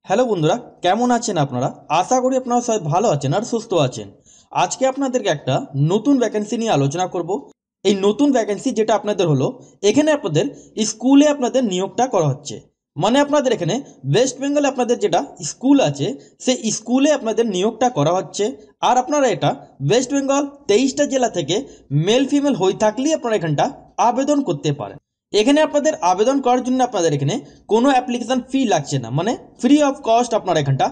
Hello বন্ধুরা, কেমন আছেন আপনারা? আশা করি আপনারা সবাই ভালো আছেন আর সুস্থ আছেন। আজকে আপনাদেরকে একটা নতুন ভ্যাকেন্সি নিয়ে আলোচনা করব। এই নতুন ভ্যাকেন্সি যেটা আপনাদের হলো, এখানে আপনাদের স্কুলে আপনাদের নিয়োগটা করা হচ্ছে। মানে আপনাদের এখানে ওয়েস্ট বেঙ্গলে আপনাদের যেটা স্কুল আছে সেই স্কুলে আপনাদের নিয়োগটা করা হচ্ছে। আর আপনারা এটা ওয়েস্ট বেঙ্গল 23টা জেলা থেকে মেল ফিমেল হয়ে থাকলেই আপনারা এখানটা আবেদন করতে পারেন। এখানে আপনাদের আবেদন করার জন্য আপনাদের এখানে কোনো অ্যাপ্লিকেশন ফি লাগছে না, মানে ফ্রি অফ কস্ট আপনারা এখানটা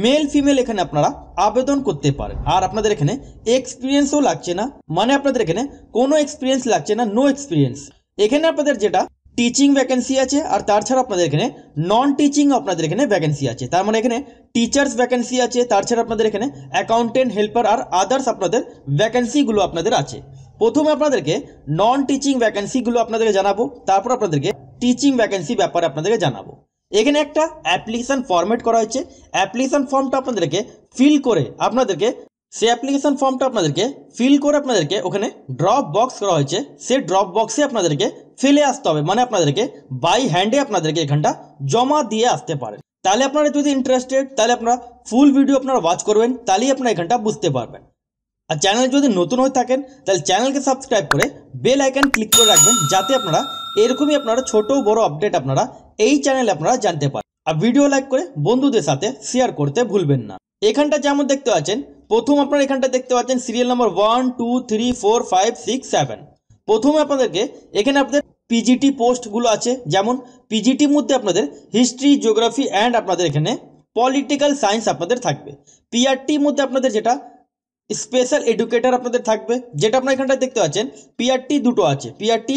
মেল ফিমেল এখানে আপনারা আবেদন করতে পারেন। আর আপনাদের এখানে এক্সপিরিয়েন্সও লাগছে না, মানে আপনাদের এখানে কোনো এক্সপিরিয়েন্স লাগছে না, নো এক্সপিরিয়েন্স। এখানে আপনাদের যেটা টিচিং ভ্যাকেন্সি আছে আর তাছাড়া আপনাদের এখানে নন টিচিং আপনাদের এখানে ভ্যাকেন্সি আছে। তার মানে এখানে টিচার্স ভ্যাকেন্সি আছে, তাছাড়া আপনাদের এখানে অ্যাকাউন্টেন্ট, হেল্পার আর আদার্স আপনাদের ভ্যাকেন্সিগুলো আপনাদের আছে। প্রথমে আপনাদেরকে নন টিচিং ভ্যাকেন্সিগুলো আপনাদেরকে জানাবো, তারপর আপনাদেরকে টিচিং ভ্যাকেন্সি ব্যাপারে আপনাদেরকে জানাবো। এখানে একটা অ্যাপ্লিকেশন ফরম্যাট করা হয়েছে। অ্যাপ্লিকেশন ফর্মটা আপনাদেরকে ফিল করে আপনাদেরকে ওখানে ড্রপ বক্স করা হয়েছে। সেই ড্রপ বক্সে আপনাদেরকে ফেলে আসতে হবে, মানে আপনাদেরকে বাই হ্যান্ডে আপনাদেরকে এখানটা জমা দিয়ে আসতে পারেন। তাহলে আপনারা যদি ইন্টারেস্টেড, তাহলে আপনারা ফুল ভিডিও আপনারা ওয়াচ করবেন, তাহলেই আপনারা এখানটা বুঝতে পারবেন। আর চ্যানেল যদি নতুন হয়ে থাকেন তাহলে চ্যানেলকে সাবস্ক্রাইব করে বেল আইকন ক্লিক করে রাখবেন, যাতে আপনারা এরকমই আপনারা ছোট বড় আপডেট আপনারা এই চ্যানেলে আপনারা জানতে পারেন। আর ভিডিও লাইক করে বন্ধুদের সাথে শেয়ার করতে ভুলবেন না। এখানটা যেমন দেখতে পাচ্ছেন, প্রথম আপনারা এখানটা দেখতে পাচ্ছেন সিরিয়াল নাম্বার 1 2 3 4 5 6 7। প্রথমে আপনাদেরকে এখানে আপনাদের পিজিটি পোস্টগুলো আছে, যেমন পিজিটির মধ্যে আপনাদের হিস্ট্রি, জিওগ্রাফি অ্যান্ড আপনাদের এখানে পলিটিক্যাল সায়েন্স আপনাদের থাকবে। পিআরটির মধ্যে আপনাদের যেটা স্পেশাল এডুকেটর আপনাদের থাকবে, যেটা আপনারা এখানটা দেখতে পাচ্ছেন। পিআরটি দুটো আছে, পিআরটি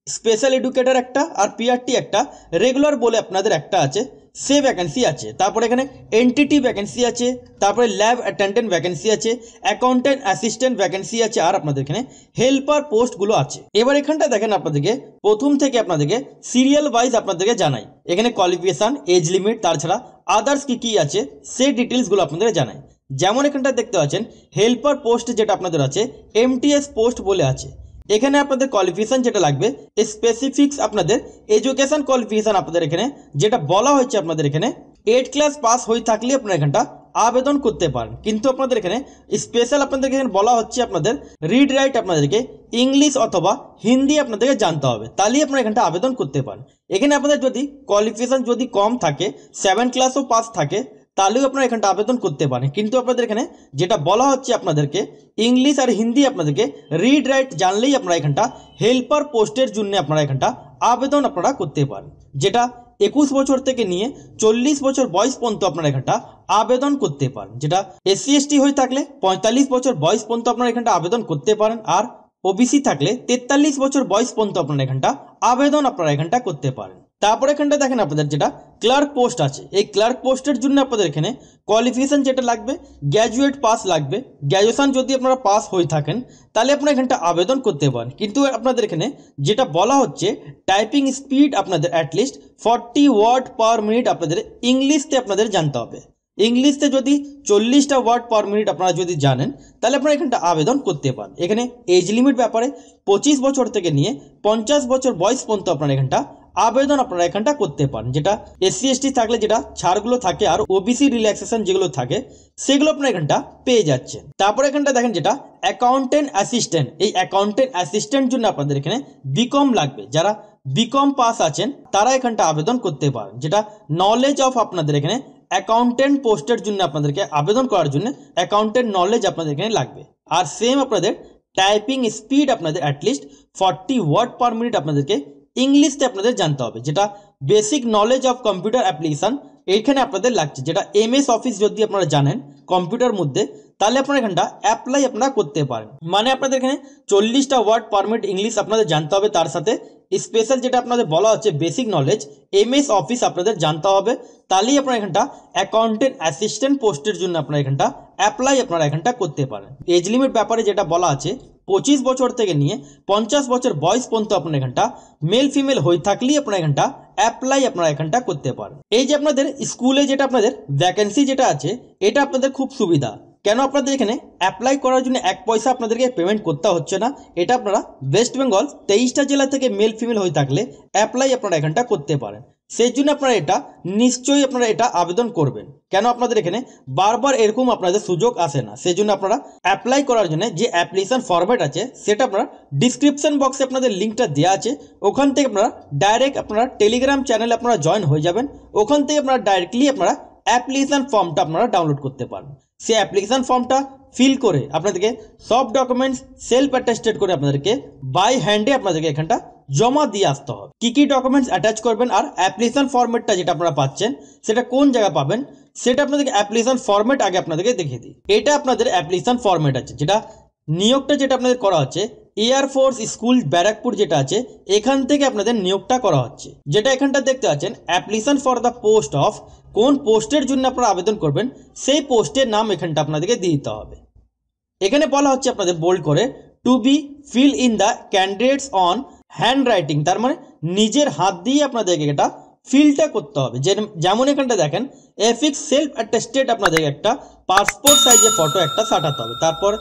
স্পেশাল এডুকেটর একটা আর পিআরটি একটা রেগুলার বলে আপনাদের একটা আছে, সে ভ্যাকেন্সি আছে। তারপরে এখানে এনটিটি ভ্যাকেন্সি আছে, তারপরে ল্যাব অ্যাটেন্ডেন্ট ভ্যাকেন্সি আছে, অ্যাকাউন্টেন্ট অ্যাসিস্ট্যান্ট ভ্যাকেন্সি আছে, আর আপনাদের এখানে হেল্পার পোস্টগুলো আছে। এবার এখানটা দেখেন, আপনাদেরকে প্রথম থেকে আপনাদেরকে সিরিয়াল ওয়াইজ আপনাদেরকে জানাই। এখানে কোয়ালিফিকেশান, এজ লিমিট, তাছাড়া আদার্স কী কী আছে সেই ডিটেলসগুলো আপনাদের জানাই। যেমন এখানটা দেখতে পাচ্ছেন হেল্পার পোস্ট যেটা আপনাদের আছে এমটিএস পোস্ট বলে আছে। এখানে আপনাদের কোয়ালিফিকেশান যেটা লাগবে, স্পেসিফিক্স আপনাদের এডুকেশন কোয়ালিফিকেশান আপনাদের এখানে যেটা বলা হয়েছে, আপনাদের এখানে 8 ক্লাস পাস হয়ে থাকলে আপনারা এখানটা আবেদন করতে পারেন। কিন্তু আপনাদের এখানে স্পেশাল আপনাদেরকে এখানে বলা হচ্ছে আপনাদের রিড রাইট আপনাদেরকে ইংলিশ অথবা হিন্দি আপনাদেরকে জানতে হবে, তাহলেই আপনারা এখানটা আবেদন করতে পারেন। এখানে আপনাদের যদি কোয়ালিফিকেশান যদি কম থাকে, 7 ক্লাসও পাস থাকে, তাহলেও আপনারা এখানটা আবেদন করতে পারেন। কিন্তু আপনাদের এখানে যেটা বলা হচ্ছে আপনাদেরকে ইংলিশ আর হিন্দি আপনাদেরকে রিড রাইট জানলেই আপনারা এখানটা হেল্পার পোস্টের জন্য আপনারা এখানটা আবেদন আপনারা করতে পারেন। যেটা 21 বছর থেকে নিয়ে 40 বছর বয়স পর্যন্ত আপনারা এখানটা আবেদন করতে পারেন। যেটা এসসি এসটি হয়ে থাকলে 45 বছর বয়স পর্যন্ত আপনারা এখানটা আবেদন করতে পারেন, আর ওবিসি থাকলে 43 বছর বয়স পর্যন্ত আপনারা এখানটা আবেদন আপনারা এখানটা করতে পারেন। তারপরে এখানটা দেখেন আপনাদের যেটা ক্লার্ক পোস্ট আছে, এই ক্লার্ক পোস্টের জন্য আপনাদের এখানে কোয়ালিফিকেশান যেটা লাগবে গ্র্যাজুয়েট পাস লাগবে। গ্র্যাজুয়েশন যদি আপনারা পাস হয়ে থাকেন তাহলে আপনারা এখানটা আবেদন করতে পারেন। কিন্তু আপনাদের এখানে যেটা বলা হচ্ছে টাইপিং স্পিড আপনাদের অ্যাটলিস্ট 40 ওয়ার্ড পার মিনিট আপনাদের ইংলিশতে আপনাদের জানতে হবে। ইংলিশতে যদি 40টা ওয়ার্ড পার মিনিট আপনারা যদি জানেন তাহলে আপনারা এখানটা আবেদন করতে পারেন। এখানে এজ লিমিট ব্যাপারে 25 বছর থেকে নিয়ে 50 বছর বয়স পর্যন্ত আপনারা এখানটা আবেদন আপনারা এখানটা করতে পারেন। যেটা এসসি এসটি থাকলে যেটা ছাড়গুলো থাকে আর ওবিসি রিল্যাক্সেশন যেগুলো থাকে সেগুলো আপনারা এখানটা পেয়ে যাচ্ছেন। তারপরে এখানটা দেখেন যেটা অ্যাকাউন্টেন্ট অ্যাসিস্ট্যান্ট, এই অ্যাকাউন্টেন্ট অ্যাসিস্ট্যান্ট জন্য আপনাদের এখানে বিকম লাগবে। যারা বিকম পাস আছেন তারা এখানটা আবেদন করতে পারেন। যেটা নলেজ অফ আপনাদের এখানে অ্যাকাউন্টেন্ট পোস্টের জন্য আপনাদেরকে আবেদন করার জন্য অ্যাকাউন্টেন্ট নলেজ আপনাদের এখানে লাগবে। আর সেম আপনাদের টাইপিং স্পিড আপনাদের অ্যাটলিস্ট 40 ওয়ার্ড পার মিনিট আপনাদেরকে ইংলিশতে আপনাদের জানতে হবে। যেটা basic knowledge of computer application এইখানে আপনাদের লাগছে। যেটা এমএস অফিস যদি আপনারা জানেন কম্পিউটার মধ্যে, তাহলে আপনারা এখানটা অ্যাপ্লাই আপনারা করতে পারেন। মানে আপনাদের এখানে 40টা ওয়ার্ড পার মিনিট ইংলিশ আপনাদের জানতে হবে, তার সাথে স্পেশাল যেটা আপনাদের বলা হচ্ছে বেসিক নলেজ এমএস অফিস আপনাদের জানতে হবে। তাহলেই আপনারা এখানটা অ্যাকাউন্টেন্ট অ্যাসিস্ট্যান্ট পোস্টের জন্য আপনারা এখানটা অ্যাপ্লাই আপনারা এখানটা করতে পারেন। এজ লিমিট ব্যাপারে যেটা বলা আছে 25 বছর থেকে নিয়ে 50 বছর বয়স পর্যন্ত আপনার এখানটা মেল ফিমেল হয়ে থাকলেই আপনারা এখানটা অ্যাপ্লাই আপনারা এখানটা করতে পারেন। এই যে আপনাদের স্কুলে যেটা আপনাদের ভ্যাকেন্সি যেটা আছে এটা আপনাদের খুব সুবিধা। কেন আপনাদের এখানে অ্যাপ্লাই করার জন্য 1 পয়সা আপনাদেরকে পেমেন্ট করতে হচ্ছে না। এটা আপনারা ওয়েস্ট বেঙ্গল 23টা জেলা থেকে মেল ফিমেল হয়ে থাকলে অ্যাপ্লাই আপনারা এখানটা করতে পারেন। সেই জন্য আপনারা এটা নিশ্চয়ই আপনারা এটা আবেদন করবেন। কেন আপনাদের এখানে বারবার এরকম আপনাদের সুযোগ আসে না, সেই জন্য আপনারা অ্যাপ্লাই করার জন্য যে অ্যাপ্লিকেশন ফরম্যাট আছে সেটা আপনারা ডিসক্রিপশন বক্সে আপনাদের লিঙ্কটা দেওয়া আছে, ওখান থেকে আপনারা ডাইরেক্ট আপনারা টেলিগ্রাম চ্যানেলে আপনারা জয়েন হয়ে যাবেন। ওখান থেকে আপনারা ডাইরেক্টলি আপনারা অ্যাপ্লিকেশন ফর্মটা আপনারা ডাউনলোড করতে পারেন। সেই অ্যাপ্লিকেশন ফর্মটা ফিল করে আপনাদেরকে সব ডকুমেন্টস সেলফ অ্যাটেস্টেড করে আপনাদেরকে বাই হ্যান্ডে আপনাদেরকে এখানটা জমা দিয়ে আসতে হবে। কী ডকুমেন্টস অ্যাটাচ করবেন আর অ্যাপ্লিকেশন ফরম্যাটটা যেটা আপনারা পাচ্ছেন সেটা কোন জায়গায় পাবেন সেটা আপনাদেরকে অ্যাপ্লিকেশন ফরম্যাট আগে আপনাদেরকে দেখিয়ে দিই। এটা আপনাদের অ্যাপ্লিকেশন ফরম্যাট আছে, যেটা নিয়োগটা যেটা আপনাদের করা হচ্ছে এয়ারফোর্স স্কুল ব্যারাকপুর যেটা আছে এখান থেকে আপনাদের নিয়োগটা করা হচ্ছে। যেটা এখানটা দেখতে পাচ্ছেন application for the post of, কোন পোস্টের জন্য আপনারা আবেদন করবেন সেই পোস্টের নাম এখানটা আপনাদেরকে দিয়ে দিতে হবে। এখানে বলা হচ্ছে আপনাদের বোল্ড করে to be fill in the candidates own handwriting, তার মানে নিজের হাত দিয়ে আপনাদেরকে এটা ফিলটা করতে হবে। যেমন এখানটা দেখেন এফিক্স সেলফ অ্যাটেস্টেড আপনাদেরকে একটা পাসপোর্ট সাইজের ফটো একটা সাটাতে হবে। তারপর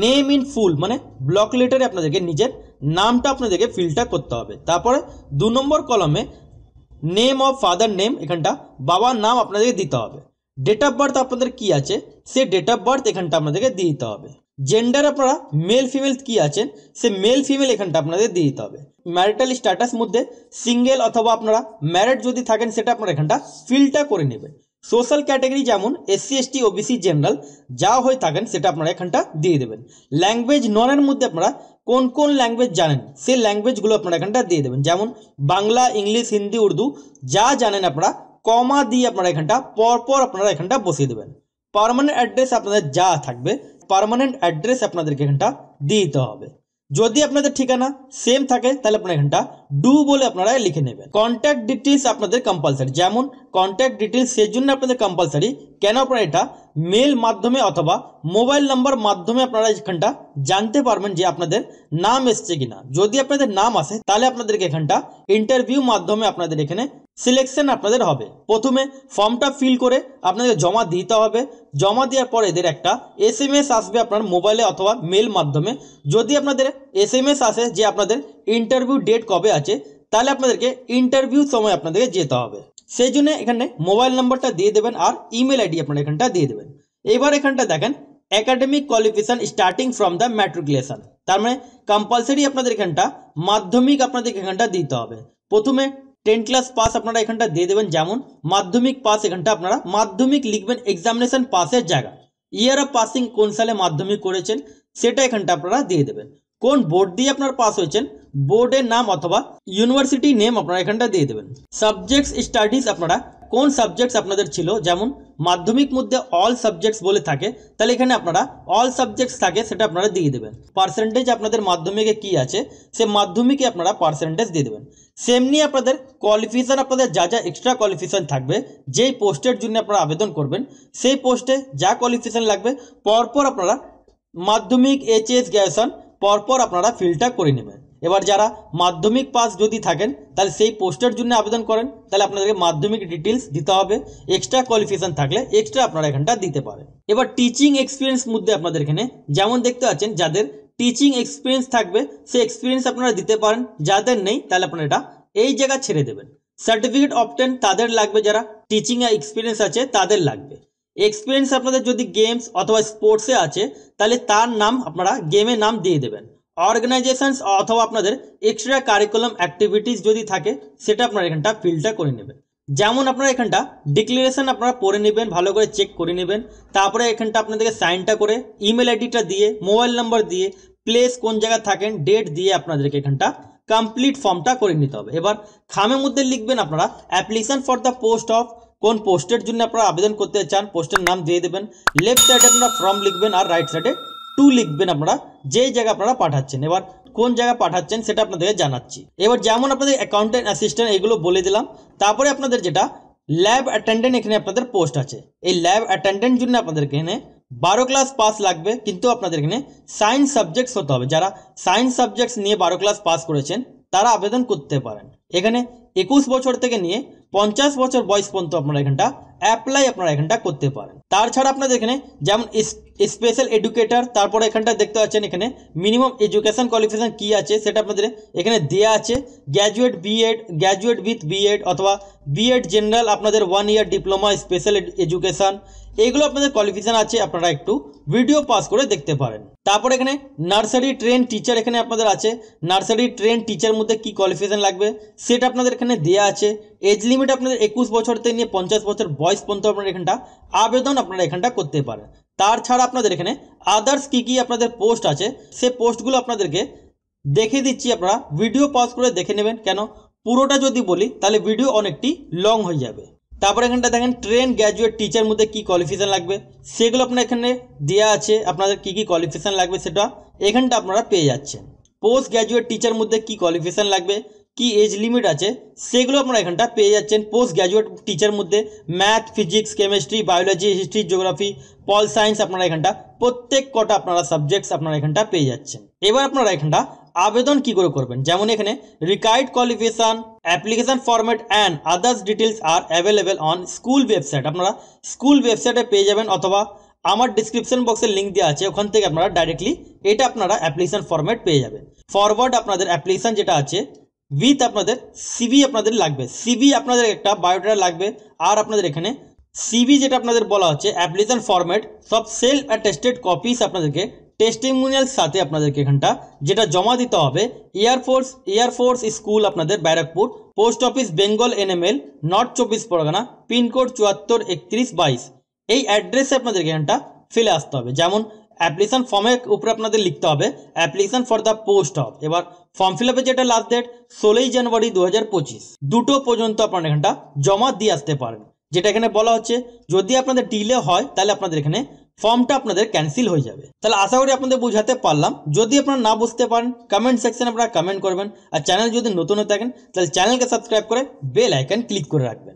নেম ইন ফুল মানে ব্লক লেটারে আপনাদেরকে নিজের নামটা আপনাদেরকে ফিলটা করতে হবে। তারপরে 2 নম্বর কলমে নেম অফ ফাদার নেম, এখানটা বাবার নাম আপনাদেরকে দিতে হবে। ডেট অফ বার্থ আপনাদের কি আছে সে ডেট অফ বার্থ এখানটা আপনাদেরকে দিয়ে দিতে হবে। জেন্ডার আপনারা মেল ফিমেল কি আছেন সে মেল ফিমেল এখানটা আপনাদের দিয়ে দিতে হবে। ম্যারিটাল স্ট্যাটাস মধ্যে সিঙ্গেল অথবা আপনারা ম্যারিড যদি থাকেন সেটা আপনারা এখানটা ফিলটা করে নেবেন। সোশ্যাল ক্যাটাগরি যেমন এসসি এসটি ওবিসি জেনারেল যা হয়ে থাকেন সেটা আপনারা এখানটা দিয়ে দেবেন। ল্যাঙ্গুয়েজ ননের মধ্যে আপনারা কোন কোন ল্যাঙ্গুয়েজ জানেন সেই ল্যাঙ্গুয়েজগুলো আপনারা এখানটা দিয়ে দেবেন। যেমন বাংলা, ইংলিশ, হিন্দি, উর্দু যা জানেন আপনারা কমা দিয়ে আপনারা এখানটা পরপর আপনারা এখানটা বসিয়ে দেবেন। পার্মানেন্ট অ্যাড্রেস আপনাদের যা থাকবে পার্মানেন্ট অ্যাড্রেস আপনাদেরকে এখানটা দিয়ে দিতে হবে। যদি আপনাদের ঠিকানা সেম থাকে তাহলে আপনারা এখানটা ডু বলে আপনারা লিখে নেবেন। কন্ট্যাক্ট ডিটেলস আপনাদের কম্পালসারি, যেমন কন্ট্যাক্ট ডিটেলস সেই জন্য আপনাদের কম্পালসারি কেন আপনারা এটা মেল মাধ্যমে অথবা মোবাইল নাম্বার মাধ্যমে আপনারা এখানটা জানতে পারবেন যে আপনাদের নাম এসছে কিনা। যদি আপনাদের নাম আসে তাহলে আপনাদেরকে এখানটা ইন্টারভিউ মাধ্যমে আপনাদের এখানে সিলেকশন আপনাদের হবে। প্রথমে ফর্মটা ফিল করে আপনাদের জমা দিতে হবে। জমা দেওয়ার পর এদের একটা SMS আসবে আপনার মোবাইলে অথবা মেল মাধ্যমে। যদি আপনাদের SMS আসে যে আপনাদের ইন্টারভিউ ডেট কবে আছে তাহলে আপনাদেরকে ইন্টারভিউ সময় আপনাদেরকে যেতে হবে। সেই জন্য এখানে মোবাইল নাম্বারটা দিয়ে দেবেন আর ইমেল আইডি আপনারা এখানটা দিয়ে দেবেন। এবার এখানটা দেখেন academic qualification starting from the matriculation, তার মানে কম্পালসারি আপনাদের এখানটা মাধ্যমিক আপনাদের এখানটা দিতে হবে। প্রথমে 10 ক্লাস পাস আপনারা এখানটা দিয়ে দেবেন। যেমন মাধ্যমিক পাস এখানটা আপনারা মাধ্যমিক লিখবেন এক্সামিনেশন পাসের জায়গা। ইয়ার অফ পাসিং কোন সালে মাধ্যমিক করেছেন সেটা এখানটা আপনারা দিয়ে দেবেন। কোন বোর্ড দিয়ে আপনার পাস হয়েছেন বোর্ডের নাম অথবা ইউনিভার্সিটি নেম আপনারা এখানটা দিয়ে দেবেন। সাবজেক্টস স্টাডিজ আপনারা কোন সাবজেক্টস আপনাদের ছিল, যেমন মাধ্যমিক মধ্যে অল সাবজেক্টস বলে থাকে তাহলে এখানে আপনারা অল সাবজেক্টস থাকে সেটা আপনারা দিয়ে দেবেন। পার্সেন্টেজ আপনাদের মাধ্যমিকে কি আছে সে মাধ্যমিকে আপনারা পার্সেন্টেজ দিয়ে দেবেন। সেমনি আপনাদের কোয়ালিফিকেশান আপনাদের যা যা এক্সট্রা কোয়ালিফিকেশান থাকবে যেই পোস্টের জন্য আপনারা আবেদন করবেন সেই পোস্টে যা কোয়ালিফিকেশান লাগবে পরপর আপনারা মাধ্যমিক HS গ্র্যাজুয়েশন পরপর আপনারা ফিলটা করে নেবেন। এবার যারা মাধ্যমিক পাস যদি থাকেন তাহলে সেই পোস্টের জন্য আবেদন করেন তাহলে আপনাদেরকে মাধ্যমিক ডিটেলস দিতে হবে। এক্সট্রা কোয়ালিফিকেশন থাকলে এক্সট্রা আপনারা এখানটা দিতে পারেন। এবার টিচিং এক্সপিরিয়েন্স মধ্যে আপনাদের এখানে যেমন দেখতে পাচ্ছেন যাদের টিচিং এক্সপিরিয়েন্স থাকবে সেই এক্সপিরিয়েন্স আপনারা দিতে পারেন, যাদের নেই তাহলে আপনারা এটা এই জায়গা ছেড়ে দেবেন। সার্টিফিকেট অবটেন তাদের লাগবে যারা টিচিং এক্সপিরিয়েন্স আছে তাদের লাগবে। এক্সপিরিয়েন্স আপনাদের যদি গেমস অথবা স্পোর্টসে আছে তাহলে তার নাম আপনারা গেমের নাম দিয়ে দেবেন। অর্গানাইজেশনস অথবা আপনাদের এক্সট্রা কারিকুলাম অ্যাক্টিভিটিস যদি থাকে সেটা আপনারা এখানটা ফিলটা করে নেবেন। যেমন আপনারা এখানটা ডিক্লারেশন আপনারা পড়ে নেবেন, ভালো করে চেক করে নেবেন। তারপরে এখানটা আপনাদেরকে সাইনটা করে ইমেল আইডিটা দিয়ে মোবাইল নাম্বার দিয়ে প্লেস কোন জায়গায় থাকেন ডেট দিয়ে আপনাদেরকে এখানটা কমপ্লিট ফর্মটা করে নিতে হবে। এবার খামের মধ্যে লিখবেন আপনারা application for the post of, কোন পোস্টের জন্য আপনারা আবেদন করতে চান পোস্টের নাম দিয়ে দেবেন। লেফট সাইডে আপনারা ফর্ম লিখবেন আর রাইট সাইডে টু লিখবেন আপনারা যেই জায়গা আপনারা পাঠাচ্ছেন। এবার কোন জায়গায় পাঠাচ্ছেন সেটা আপনাদেরকে জানাচ্ছি। এবার যেমন আপনাদের অ্যাকাউন্টেন্ট অ্যাসিস্ট্যান্ট এগুলো বলে দিলাম। তারপরে আপনাদের যেটা ল্যাব অ্যাটেন্ডেন্ট এখানে আপনাদের পোস্ট আছে। এই ল্যাব অ্যাটেন্ডেন্ট জন্য আপনাদেরকে এখানে 12 ক্লাস পাস লাগবে, কিন্তু আপনাদের এখানে সায়েন্স সাবজেক্টস হতে হবে। যারা সায়েন্স সাবজেক্টস নিয়ে 12 ক্লাস পাস করেছেন তারা আবেদন করতে পারেন। এখানে 21 বছর থেকে নিয়ে 50 বছর বয়স পর্যন্ত আপনারা এখানটা অ্যাপ্লাই আপনারা এখানটা করতে পারেন। তাছাড়া আপনাদের এখানে যেমন স্পেশাল এডুকেটর, তারপরে এখানটা দেখতে পাচ্ছেন এখানে মিনিমাম এডুকেশন কোয়ালিফিকেশন কি আছে সেটা আপনাদের এখানে দেওয়া আছে। Graduate BEd, graduate with BEd অথবা বিএড জেনারেল, আপনাদের 1 ইয়ার ডিপ্লোমা স্পেশাল এডুকেশন, এগুলো আপনাদের কোয়ালিফিকেশন আছে, আপনারা একটু ভিডিও পাস করে দেখতে পারেন। তারপর এখানে নার্সারি ট্রেন টিচার এখানে আপনাদের আছে। নার্সারি ট্রেন টিচার মধ্যে কি কোয়ালিফিকেশন লাগবে সেটা আপনাদের এখানে দেওয়া আছে। এজ লিমিট আপনাদের 21 বছর থেকে নিয়ে 50 বছর বয়স পর্যন্ত আপনারা এখানটা আবেদন আপনারা এখানটা করতে পারেন। তার ছাড়া আপনাদের এখানে আদার্স কি আপনাদের পোস্ট আছে সে পোস্টগুলো আপনাদেরকে দেখে দিচ্ছি, আপনারা ভিডিও পজ করে দেখে নেবেন, কেন পুরোটা যদি বলি তাহলে ভিডিও অনেকটি লং হয়ে যাবে। তারপর এখানটা দেখেন ট্রেন গ্র্যাজুয়েট টিচার মধ্যে কি কোয়ালিফিকেশন লাগবে সেগুলো আপনার এখানে দেওয়া আছে, আপনাদের কি কোয়ালিফিকেশন লাগবে সেটা এখানটা আপনারা পেয়ে যাচ্ছেন। পোস্ট গ্র্যাজুয়েট টিচার মধ্যে কি কোয়ালিফিকেশন লাগবে, কি এজ লিমিট আছে সেগুলো আপনারা এখানটা পেয়ে যাচ্ছেন। পোস্ট গ্র্যাজুয়েট টিচার মধ্যে math, physics, chemistry, biology, history, geography, pol science আপনারা এখানটা প্রত্যেক কটা আপনারা সাবজেক্টস আপনারা এখানটা পেয়ে যাচ্ছেন। এবার আপনারা এখানটা আবেদন কি করে করবেন, যেমন এখানে required qualification, application format and others details are available on school website, আপনারা স্কুল ওয়েবসাইটে পেয়ে যাবেন অথবা আমার ডিসক্রিপশন বক্সে লিঙ্ক দেওয়া আছে, ওখান থেকে আপনারা ডাইরেক্টলি এটা আপনারা অ্যাপ্লিকেশন ফরম্যাট পেয়ে যাবেন। ফরওয়ার্ড আপনাদের অ্যাপ্লিকেশন যেটা আছে উইথ আপনাদের সিভি আপনাদের লাগবে, সিভি আপনাদের একটা বায়োডাটা লাগবে। আর আপনাদের এখানে সিভি যেটা আপনাদের বলা হচ্ছে অ্যাপ্লিকেশন ফরম্যাট সব সেলফ অ্যাটেস্টেড কপিস আপনাদেরকে টেস্টিমোনিয়াল সাথে আপনাদেরকে এখানটা যেটা জমা দিতে হবে। এয়ারফোর্স স্কুল আপনাদের Barrackpore, post office Bengal NML, north 24 Parganas, pincode 743122, এই অ্যাড্রেসে আপনাদেরকে এখানটা ফেলে আসতে হবে। যেমন অ্যাপ্লিকেশন ফর্মের উপরে আপনাদের লিখতে হবে application for the post of. এবার ফর্ম ফিল আপের যেটা লাস্ট ডেট 16 জানুয়ারি 2025 দুটো পর্যন্ত আপনারা এখানটা জমা দিয়ে আসতে পারেন। যেটা এখানে বলা হচ্ছে যদি আপনাদের ডিলে হয় তাহলে আপনাদের এখানে ফর্মটা আপনাদের ক্যান্সেল হয়ে যাবে। তাহলে আশা করি আপনাদের বোঝাতে পারলাম। যদি আপনারা না বুঝতে পারেন কমেন্ট সেকশনে আপনারা কমেন্ট করবেন, আর চ্যানেল যদি নতুন হয়ে থাকেন তাহলে চ্যানেলকে সাবস্ক্রাইব করে বেল আইকন ক্লিক করে রাখবেন।